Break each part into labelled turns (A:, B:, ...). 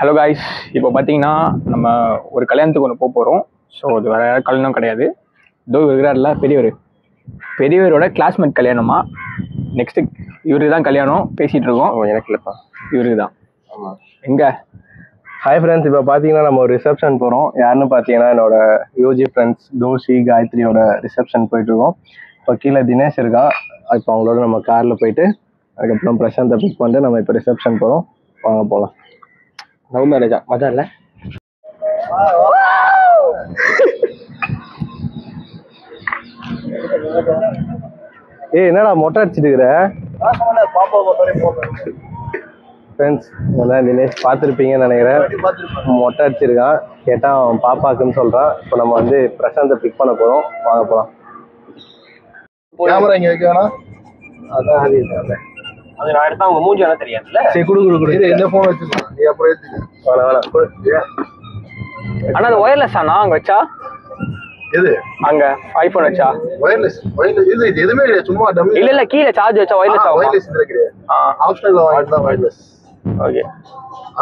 A: Hello guys, இப்போ பார்த்தீங்கன்னா நம்ம ஒரு கல்யாணத்துக்கு ஒன்று போக போகிறோம். ஸோ அது வேறு கல்யாணம் கிடையாது. இதோ இருக்கிறார்ல பெரியவரோட கிளாஸ்மேட் கல்யாணமா. நெக்ஸ்ட்டு இவருக்கு தான் கல்யாணம் பேசிகிட்டு இருக்கோம். எனக்கு இல்லைப்பா, இவருக்கு தான். ஆமாம். எங்கே?
B: ஹாய் ஃப்ரெண்ட்ஸ், இப்போ பார்த்தீங்கன்னா நம்ம ஒரு ரிசப்ஷன் போகிறோம். யாருன்னு பார்த்தீங்கன்னா என்னோட யூஜி ஃப்ரெண்ட்ஸ் தோஷி காயத்ரியோட ரிசப்ஷன் போயிட்டுருக்கோம். இப்போ கீழே தினேஷ் இருக்கான். இப்போ அவங்களோட நம்ம காரில் போயிட்டு அதுக்கப்புறம் பிரசாந்தை பிக் பண்ணிட்டு நம்ம இப்போ ரிசப்ஷன் போகிறோம். வாங்க போகலாம். லவ் மேரேஜா? மஜா இல்லை? என்னடா மொட்டை அடிச்சுட்டு இருக்கிற? ஃப்ரெண்ட்ஸ், இதான் தினேஷ் பார்த்துருப்பீங்கன்னு நினைக்கிறேன். மொட்டை அடிச்சிருக்கான். கேட்டால் அவன் பாப்பாக்குன்னு சொல்கிறான். இப்போ நம்ம வந்து பிரசாந்தை பிக் பண்ண போகிறோம். வாங்க போகலாம்.
C: கேமரா இங்கே வைக்க வேணாம்.
B: அதான்
A: அது நான் எடுத்தா அவங்க மூஞ்சி எல்லாம் தெரியாதுல்ல.
B: சரி, குடு.
C: இந்த ஃபோன் வச்சுக்கலாம். நீ அப்புறம் எடுத்துக்க.
B: வேணாம்.
A: ஆனால் அது ஒயர்லெஸ் ஆனா அங்கே வச்சா?
C: எது?
A: அங்க ஐபோன் வச்சா
C: வயர்லெஸ் இது எதுவுமே கிடையாது. சும்மா டம்மி.
A: இல்ல கீழே சார்ஜ் வச்சா ஒயர்லெஸ் ஆகும்.
C: வயர்லெஸ் இதுல கிடையாது. ஆப்ஷனல் வாங்கிட்டு தான் வயர்லெஸ்.
A: ஓகே.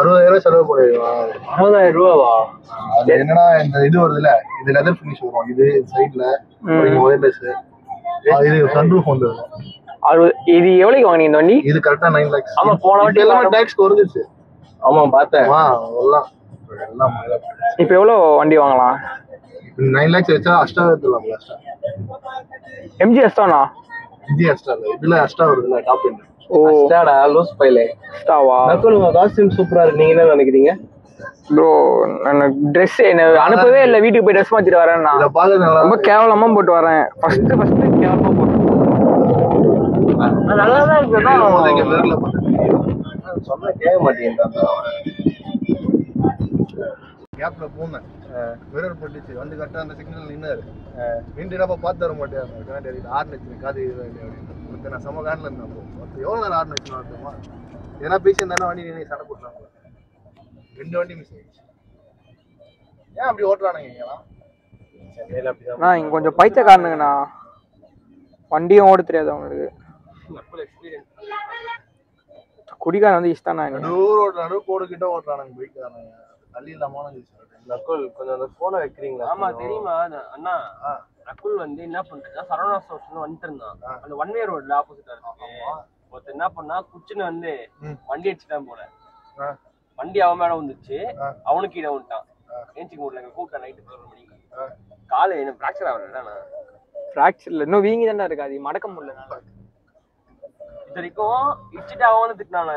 C: 60,000 செலவு பண்ணிடுவா.
A: 60,000 ரூபாவா?
C: அது என்னன்னா இந்த இது வருதுல்ல, இது லெதர் ஃபினிஷ் வரும். இது சைடுல ஒயர்லெஸ். இது சன்ரூஃப் வந்து
A: இது எவ்வளவுக்கு வாங்குனீங்க இந்த வண்டி?
C: இது கரெக்டா 9 lakhs.
A: ஆமா, போன வாட்டி
C: எல்லாமே டாக்ஸ் குறைஞ்சிருச்சு.
B: ஆமா பார்த்தேன்.
C: எல்லாம்
A: இப்ப எவ்வளவு வண்டி வாங்கலாம்?
C: 9 lakhs வச்சா அஷ்டா எடுத்துலாம்.
A: MG அஸ்டானா?
C: MG அஷ்டா இல்ல, இதுல அஷ்டா வருதுல்ல டாப் எண்ட்.
A: ஓ
B: அஸ்டாடா, லூஸ் பைலே
A: அஸ்டாவா?
B: நக்குல், உங்க காஸ்டியூம் சூப்பரா இருக்கு. நீங்க என்ன நினைக்கிறீங்க?
A: ப்ரோ, நான் ட்ரெஸ் அனுப்பவே இல்லை. வீட்டுக்கு போய் ட்ரெஸ் மாத்திட்டு வரேன். நான்
C: இத பாக்க நல்லா
A: ரொம்ப கேவலமா போட்டு வரேன். ஃபர்ஸ்ட் கேவலமா போட்டேன். நல்லா தான் இருக்குன்னா
C: மிரர்ல
B: சொன்னா கேட்க மாட்டேங்கிறாங்க.
C: கேப்ல போனேன். மிரர் போட்டுச்சு வந்து கரெக்டா அந்த சிக்னல் நின்னாரு. நின்றுடாப்ப பார்த்து வர மாட்டேன். கரெக்டா ஆறு நச்சு காது கொடுத்து நான் சம காரில் இருந்தேன். அப்போ எவ்வளோ நேரம் ஆறு நச்சு நடத்துமா? ஏன்னா பேசி இருந்தானே வண்டி நீ சண்டை போட்டுறாங்க. 2 வண்டி மிஸ் ஆயிடுச்சு. ஏன் அப்படி ஓட்டுறானுங்க இங்கெல்லாம்?
B: சென்னையில அப்படிதான்.
A: நான் இங்க கொஞ்சம் பைத்தியக்காரனுங்கண்ணா. வண்டியும் ஓட தெரியாது அவங்களுக்கு. குடிகாரன் வந்து இஷ்டானா
C: நடு கோடு கிட்ட ஓட்டுறானுங்க பைக்காரனுங்க. தள்ளி இல்லாம
B: நக்குல், கொஞ்சம் அந்த போனை வைக்கிறீங்களா?
D: ஆமா தெரியுமா அண்ணா. நக்குல் வந்து என்ன பண்றா, சரவணா ஸ்டோர்ஸ்ல வந்துட்டு இருந்தான். அந்த ஒன் வே ரோட்ல ஆப்போசிட்டா இருக்கு. ஒருத்தர் என்ன பண்ணா, குச்சின்னு வந்து வண்டி அடிச்சுட்டான் போல. வண்டி அவன் மேல வந்துச்சு. அவனுக்கு கீழே வந்துட்டான். ஏஞ்சிக்க முடியல. கூப்பிட்டா நைட்டு 11 மணிக்கு. காலு என்ன பிராக்சர் ஆகல.
A: பிராக்சர்ல இன்னும் வீங்கி தானே இருக்கு. அது மடக்க முடியல.
D: இது வரைக்கும் இடிச்சுட்டு அவன் வந்து திட்டினான்.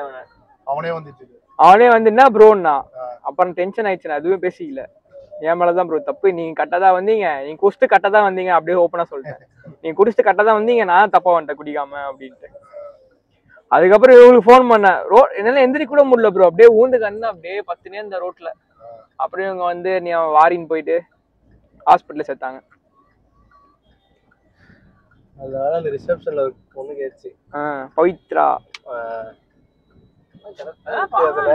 C: அவனே
A: வந்து என்ன ப்ரோன்னா அப்புறம் டென்ஷன் ஆயிடுச்சு. நான் எதுவும் பேசிக்கல. என் மேலதான் ப்ரோ தப்பு. நீங்க கரெக்டாதான் வந்தீங்க. நீங்க குடிச்சிட்டு கரெக்டாதான் வந்தீங்க. அப்படியே ஓப்பனா சொல்லிட்டேன். நீங்க குடிச்சிட்டு கரெக்டாதான் வந்தீங்க. நான் தப்பா வந்துட்டேன் குடிக்காம அப்படின்ட்டு. அதுக்கப்புறம் இவங்களுக்கு ஃபோன் பண்ணேன். என்னால எந்திரிக்க கூட முடியல ப்ரோ. அப்படியே ஊந்து கண்ணு அப்படியே பத்துனே இந்த ரோட்ல. அப்புறம் இவங்க வந்து நீ வாரின்னு போயிட்டு ஹாஸ்பிட்டல்ல சேர்த்தாங்க.
B: அதனால அந்த ரிசப்ஷன்ல ஒரு பொண்ணு கேட்டுச்சு.
A: பவித்ரா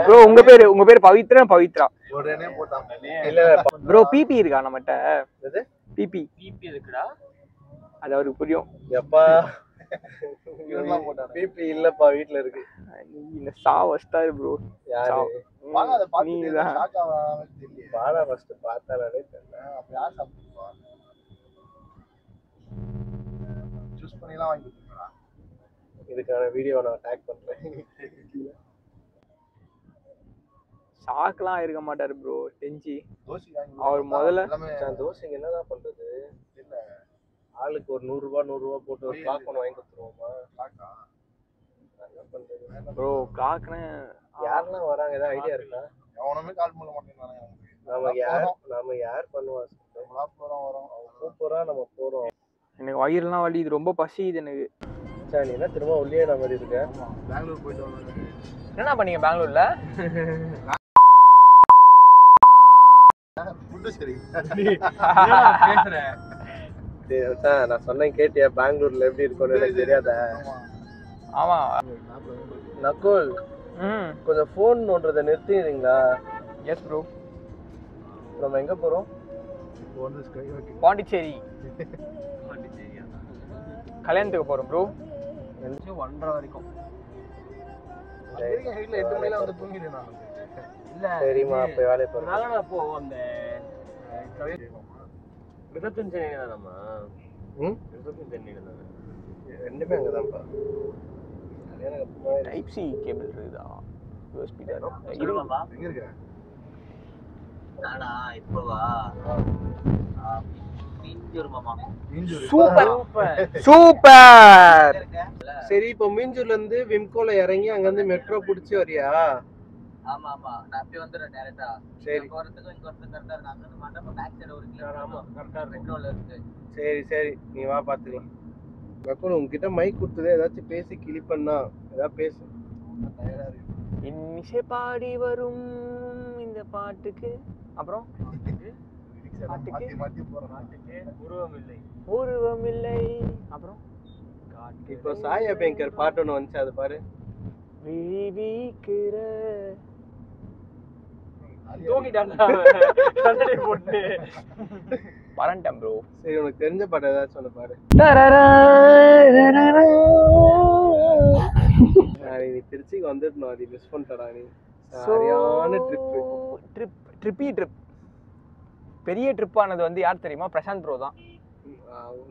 A: ப்ரோ. உங்க பேரு பவித்ரா.
C: உடனே போட்டாங்க.
B: இல்ல
A: ப்ரோ, பிபி இருக்கா நம்மகிட்ட? பிபி
D: இருக்குடா.
A: அது அவருக்கு புரியும்.
B: எப்பா பிபி இல்லப்பா, வீட்டுல இருக்கு.
A: இந்த சாவஸ்டார் ப்ரோ.
B: யாரு?
C: வாங்க அத பாத்துட்டு ஷாக் ஆவாம தெரியல.
B: பாலா ஃபர்ஸ்ட் பார்த்தாலே தெரியல.
C: அப்ப யார் சாப்பிடுவா? சூஸ் பண்ணிலாம் வாங்கி கொடுத்தீங்களா?
B: இதுக்கான வீடியோ நான் டேக் பண்றேன்.
A: ஷாக்லாம் இருக்க மாட்டாரு ப்ரோ. டெஞ்சி
C: தோசை வாங்கி
A: அவர் முதல்ல
B: தோசைக்கு என்னதான் பண்றது? இல்ல ஆளுக்கு ஒரு 100 ரூபாய் போட்டு ஒரு கிளாக் ஒன்று வாங்கி கொடுத்துருவோமா?
A: ப்ரோ கிளாக்னு
B: யாரெல்லாம் வராங்க? ஏதாவது ஐடியா இருக்கா?
C: எவனுமே கால் பண்ண மாட்டேங்கிறாங்க.
B: நம்ம யார் பண்ணுவா?
C: வரோம்
B: சூப்பரா நம்ம போறோம்.
A: எனக்கு வயிறுலாம் வலி. இது ரொம்ப பசிக்குது எனக்கு.
B: சரி, என்ன திரும்ப உள்ளே நான் மாதிரி இருக்கேன்.
C: பெங்களூர் போயிட்டு வந்தேன்.
A: என்ன பண்ணீங்க பெங்களூர்ல?
C: ஃபுட் சரி
D: பேசுறேன்.
B: நான் சொன்னேன் கேட்டியா? பெங்களூர்ல எப்படி இருக்கும்னு எனக்கு தெரியாத.
A: ஆமா
B: நக்குல், கொஞ்சம் போன் நோன்றதை நிறுத்திடுறீங்களா?
A: Yes bro.
B: நம்ம எங்க போறோம்?
A: பாண்டிச்சேரி கல்யாணத்துக்கு போறோம் ப்ரோ.
D: 1:30 வரைக்கும்
C: வீட்டுல 8 மணில வந்து தூங்கிடுவேன் நான்.
D: இல்ல
B: சரிம்மா அப்ப வேலையை போறேன்.
D: நாங்க அப்போ அந்த ரிசப்ஷன் சென்னை தானம்மா. ரிசப்ஷன் சென்னை தானே.
B: ரெண்டுமே அங்கதான்ப்பா.
A: டைப் சி கேபிள் இருக்குதா? யூஎஸ்பி தான்
D: இருமாப்பா.
C: எங்க இருக்க?
E: நானா இப்போவா மீஞ்சூர் மாமா.
A: Super super.
B: சரி இப்போ மீஞ்சூர்ல இருந்து விம்கோல இறங்கி அங்க இருந்து மெட்ரோ புடிச்சு வரியா?
E: ஆமா ஆமா நான் அப்படியே வந்துடுறேன் டைரக்டா.
B: சரி
E: போறதுக்கு இங்க வரதுக்கு கரெக்டா இருக்கு. அங்க இருந்து மண்டபம் பேக் சைடு ஒரு கிலோமீட்டர். ஆமா கரெக்டா பெட்ரோல் இருக்கு.
B: சரி சரி நீ வா பாத்துக்கலாம். மக்கள் உங்ககிட்ட மைக் கொடுத்ததே ஏதாச்சும் பேசி கிளிப்பண்ணா ஏதாவது பேசு.
A: இன்னிசை பாடி வரும் இந்த பாட்டுக்கு அப்புறம்
C: மாத்தி போறேன்.
A: உருவம் இல்லை அப்புறம்
B: இப்போ சாயா பேங்கர் பாட்டு ஒன்று வந்துச்சு அது பாரு.
A: விழிவிக்கிற
D: தூங்கிட்டான்டா கண்ணாடி போட்டு.
A: வரேன்டேன் ப்ரோ.
B: சரி உனக்கு தெரிஞ்ச பாட்டு ஏதாச்சும் ஒன்று பாரு. நீ திருச்சிக்கு வந்துடணும். அது மிஸ் பண்ணிட்டடா நீ. சரியான
A: ட்ரிப் பெரிய ட்ரிப் ஆனது வந்து யார் தெரியுமா? பிரசாந்த் ப்ரோ தான்.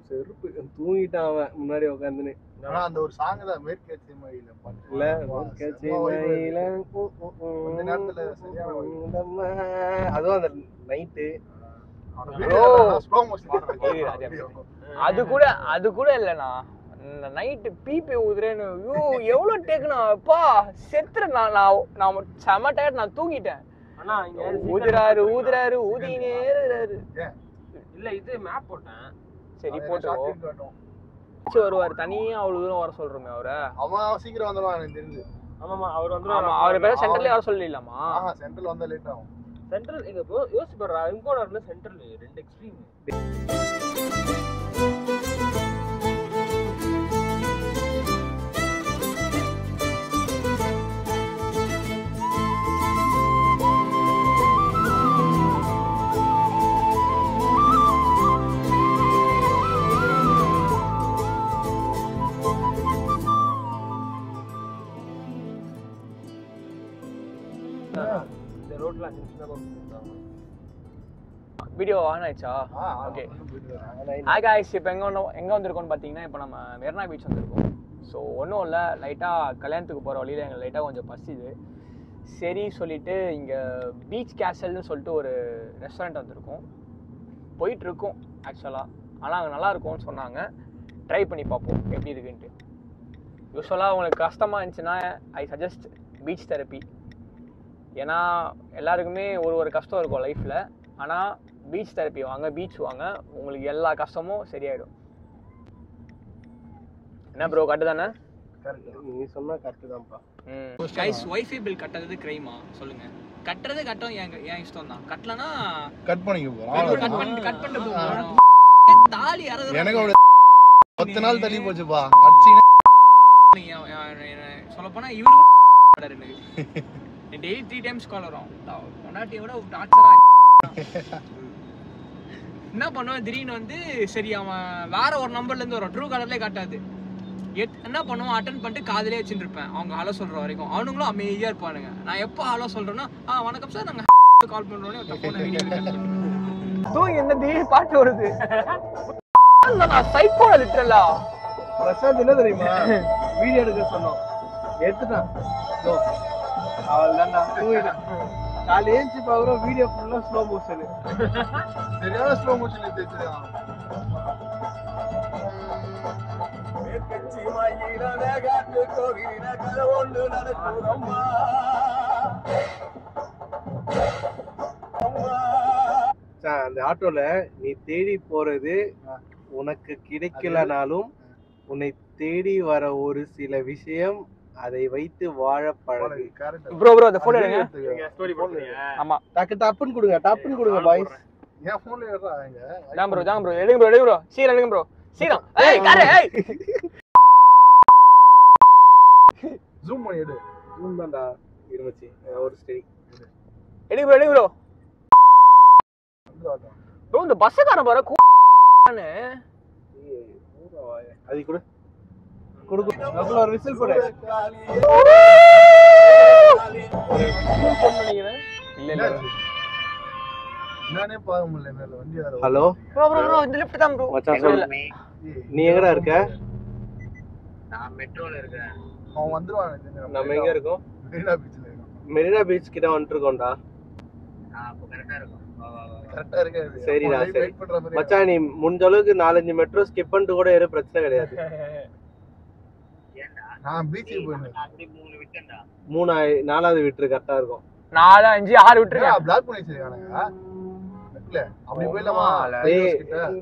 B: செருப்பு தூங்கிட்டான் அவன் முன்னாடி உட்காந்துன்னு.
C: ஆனா அந்த ஒரு சாங் தான் மேற்கேச்சி மயில பாட்டு.
B: இல்ல
C: அந்த நேரத்துல சரியான
B: அதுவும் அந்த நைட்டு
C: ஸ்லோ மோஷன்.
A: அது கூட இல்லண்ணா. நைட்டு பிபி ஊதுறேன்னு ஐயோ எவ்வளவு டேக்குண்ணா அப்பா செத்துறேன். நான் செம டயர்ட். நான் தூங்கிட்டேன்.
D: அண்ணா இங்க
A: ஊதுறாரு ஊதினே இருக்காரு.
D: இல்ல இது மேப் போட்டேன்.
A: சரி போட்டு வருவாரு. தனியா அவ்வளவு தூரம் வர சொல்றோமே அவரை.
C: அவன் சீக்கிரம் வந்துடுவான் எனக்கு தெரிஞ்சு.
D: ஆமாமா அவர் வந்து
A: அவரை பேர சென்டர்ல வர சொல்லிடலாமா?
C: சென்ட்ரல் வந்தா லேட் ஆகும்.
D: சென்ட்ரல் எங்க யோசிச்சு பாரு. இங்கோடர்ல சென்ட்ரல் ரெண்டு எக்ஸ்ட்ரீம். இந்த ரோட்ல சின்ன போட்டாங்க.
A: வீடியோ ஆன் ஆயிடுச்சா? ஓகே. ஹாய் காய்ஸ், இப்போ எங்கே வந்திருக்கோம்னு பார்த்தீங்கன்னா இப்போ நம்ம மெரினா பீச் வந்திருக்கோம். ஸோ ஒன்றும் இல்லை, லைட்டாக கல்யாணத்துக்கு போகிற வழியில் எங்களுக்கு லைட்டாக கொஞ்சம் பசிது. சரி சொல்லிட்டு இங்கே பீச் கேசல்னு சொல்லிட்டு ஒரு ரெஸ்டாரண்ட் வந்திருக்கோம். போயிட்டுருக்கோம் ஆக்சுவலாக. ஆனால் அங்கே நல்லா இருக்கும்னு சொன்னாங்க. ட்ரை பண்ணி பார்ப்போம் எப்படி இருக்குன்ட்டு. யூஸ்வலாக உங்களுக்கு கஷ்டமாக இருந்துச்சுன்னா ஐ சஜஸ்ட் பீச் தெரப்பி. ஏன்னா எல்லாருக்குமே ஒரு கஷ்டம் இருக்கும் லைஃப்பில். ஆனால் பீச் தெரப்பி வாங்க, பீச் வாங்க, உங்களுக்கு எல்லா கஷ்டமும் சரியாயிடும். என்ன ப்ரோ, கரெக்டு தானே?
B: நீ சொன்னா கரெக்டு தான்ப்பா.
A: கைஸ், வைஃபை பில் கட்டுறது கிரைமா சொல்லுங்க? கட்டுறது கட்டும், ஏன் இஷ்டம் தான். கட்டலனா
C: கட் பண்ணிக்க போறோம்.
A: கட் பண்ணிட்டு போறோம். தாலி அறத
C: எனக்கு ஒரு 10 நாள் தள்ளி போச்சுப்பா. அடிச்சு
A: சொல்ல போனா இவரு டெய்லி 3 டைம்ஸ் கால் வரும். பொண்டாட்டியோட டார்ச்சரா என்ன பண்ணுவேன், திடீர்னு வந்து சரி அவன் வேற ஒரு நம்பர்ல இருந்து வரும், ட்ரூ காலர்லயே காட்டாது. என்ன பண்ணுவோம், அட்டன் பண்ணிட்டு காதலே வச்சுட்டு இருப்பேன் அவங்க ஹலோ சொல்ற வரைக்கும். அவனுங்களும் அமைதியா இருப்பானுங்க. நான் எப்போ ஹலோ சொல்றேன்னா வணக்கம் சார் நாங்க கால் பண்றோன்னே தூங்கி என்ன திடீர்னு பாட்டு வருது. நான் சைக்கோ லிட்டரலா.
B: பிரசாந்த் என்ன தெரியுமா வீடியோ எடுக்க சொன்னோம், எடுத்துட்டான். அவள்தான் தூங்கிட்டான். காலை ஏஞ்சி பாக்குறோம் வீடியோ ஃபுல்லா ஸ்லோ மோஷன்.
C: சரியான ஸ்லோ மோஷன் தெரியும்.
B: அந்த ஆட்டோல நீ தேடி போறது உனக்கு கிடைக்கலனாலும் உன்னை தேடி வர ஒரு சில விஷயம், அதை வைத்து வாழ பழகு.
A: ப்ரோ அந்த போட்டோ எடுங்க.
D: ஸ்டோரி போடுறீங்க?
A: ஆமா,
B: டப்புன்னு கொடுங்க பாய்ஸ்.
C: ஏன் போன்ல ஏறாங்க?
A: தான் ப்ரோ எடுங்க ப்ரோ சீக்கிரம் எடுங்க ப்ரோ சீக்கிரம். ஏய் காரே, ஏய்
C: ஜூம் பண்ணி எடு.
B: ஜூம் தான்டா இருந்துச்சு ஒரு ஸ்டெடி.
A: எடுங்க ப்ரோ ப்ரோ இந்த பஸ்ஸுக்காரன் பாரு கூ.
B: அது கூட குடுக்கு ஒரு விசில் போடு.
A: இல்ல இல்ல
C: நானே பார்க்க முடியல மேல வண்டி வர.
B: ஹலோ
A: ப்ரோ ப்ரோ ப்ரோ இந்த லெஃப்ட் தான் ப்ரோ.
B: மச்சான் சொல்லு. நீ எங்கடா இருக்க?
E: நான் மெட்ரோல இருக்கேன்.
C: அவன் வந்துருவான்.
B: நம்ம எங்க இருக்கோம்?
C: மெரினா பீச்ல இருக்கோம்.
B: மெரினா பீச் கிட்ட வந்துருக்கோம்டா.
E: அப்ப கரெக்டா இருக்கும்.
C: கரெக்டா இருக்காது.
B: சரிடா சரி.
C: வெயிட் பண்ற மாதிரி.
B: மச்சான் நீ முடிஞ்ச அளவுக்கு 4-5 மெட்ரோ ஸ்கிப் பண்ணிட்டு கூட ஏற பிரச்சனை கிடையாது.
E: ஏன்டா
C: நான் பீச்சுக்கு போயினேன்.
E: அப்படி 3 விட்டேன்டா.
B: 4வது விட்டுரு கரெக்டா இருக்கும்.
A: 4 5 6 விட்டுருக்கேன்.
C: பிளாக் பண்ணி வச்சிருக்கானுங்க. இல்ல அப்படி போயிடலாமா?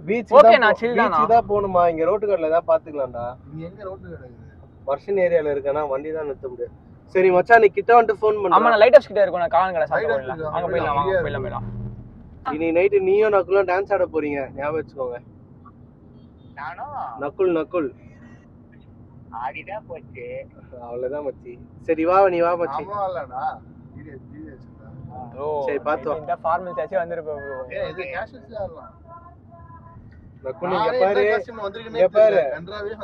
B: பீச்
A: Okay, நான் chill தானா?
B: பீச் தான் போணுமா? இங்க ரோட்டு கடையில ஏதாவது பாத்துக்கலாம்டா.
C: நீங்க எங்க ரோட்ல கிடக்குது?
B: வர்ஷன் ஏரியால இருக்கனா வண்டி தான் நிறுத்த முடியாது. சரி மச்சான் நீ கிட்ட வந்து ஃபோன்
A: ஆமா
B: பண்ணு.
A: நான் லைட் ஹவுஸ் கிட்ட இருக்கோம். நான் காலன் கடை சாப்பிட
C: Light
A: போயிடலாம்.
C: house
A: அங்க போயிடலாம் வாங்க போயிடலாம்.
B: இனி நைட்டு நீயும் நக்குலும் டான்ஸ் ஆட போறீங்க. ஞாபகம் வச்சுக்கோங்க.
E: நானும்
B: நக்குல்
E: ஆடிதான் போச்சு.
B: அவ்வளவுதான் மச்சி. சரி வா நீ வா மச்சி.
C: ஆமா இல்லடா.
A: ப்ரோ
B: சரி பாத்து வா.
A: இந்த ஃபார்மல் சாச்சே வந்திருப்ப ப்ரோ.
C: ஏய் இது கேஷுவல்ஸ் ஆடலாம்.
B: நக்குல் இங்க பாரு. இங்க பாரு.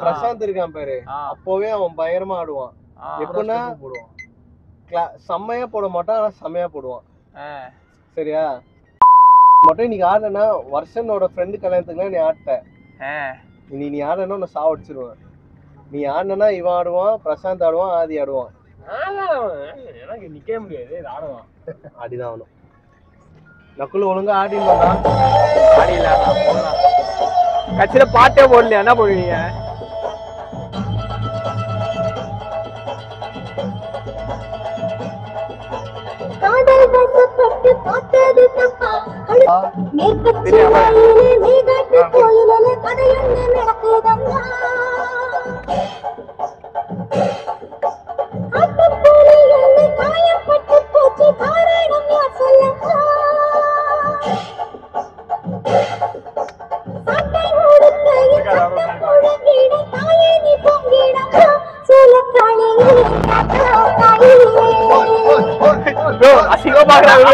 B: பிரசாந்த் இருக்கான் பாரு. அப்போவே அவன் பயங்கரமா ஆடுவான். எப்பனா செம்மையா போட மாட்டான், ஆனா செம்மையா போடுவான். சரியா? மட்டும் இன்னைக்கு ஆடனா வருஷனோட ஃப்ரெண்டு கல்யாணத்துக்குலாம் நீ ஆட்ட. நீ ஆடனா நான் சாவடிச்சிருவேன். நீ ஆடனா இவன் ஆடுவான், பிரசாந்த் ஆடுவான், ஆதி ஆடுவான்.
A: எனக்கு நிக்கவே முடியாது. இது ஆடுவான்.
B: ஆடிதான் ஆகணும். நக்குல் ஒழுங்கா ஆடினா
A: ஆடில நான் போறேன். கட்சியில பாட்டே போடல. என்ன பண்ணுவீங்க?
F: காதல் வசப்பட்டு பார்த்தது தப்பா மேற்கட்சி மேகாட்டு கோயிலே கதையொன்று நடக்குதம்மா காட்டுப்பூரிலிருந்து காயப்பட்டு போச்சு காரணம் யார் சொல்லம்மா சாட்டை உடுக்கையில் சத்தம் முழங்கிட தாயே நீ பொங்கிடம்மா சோழக்காளியே தாயே
A: ப்ரோ அசிங்கமா பாக்குறாங்க.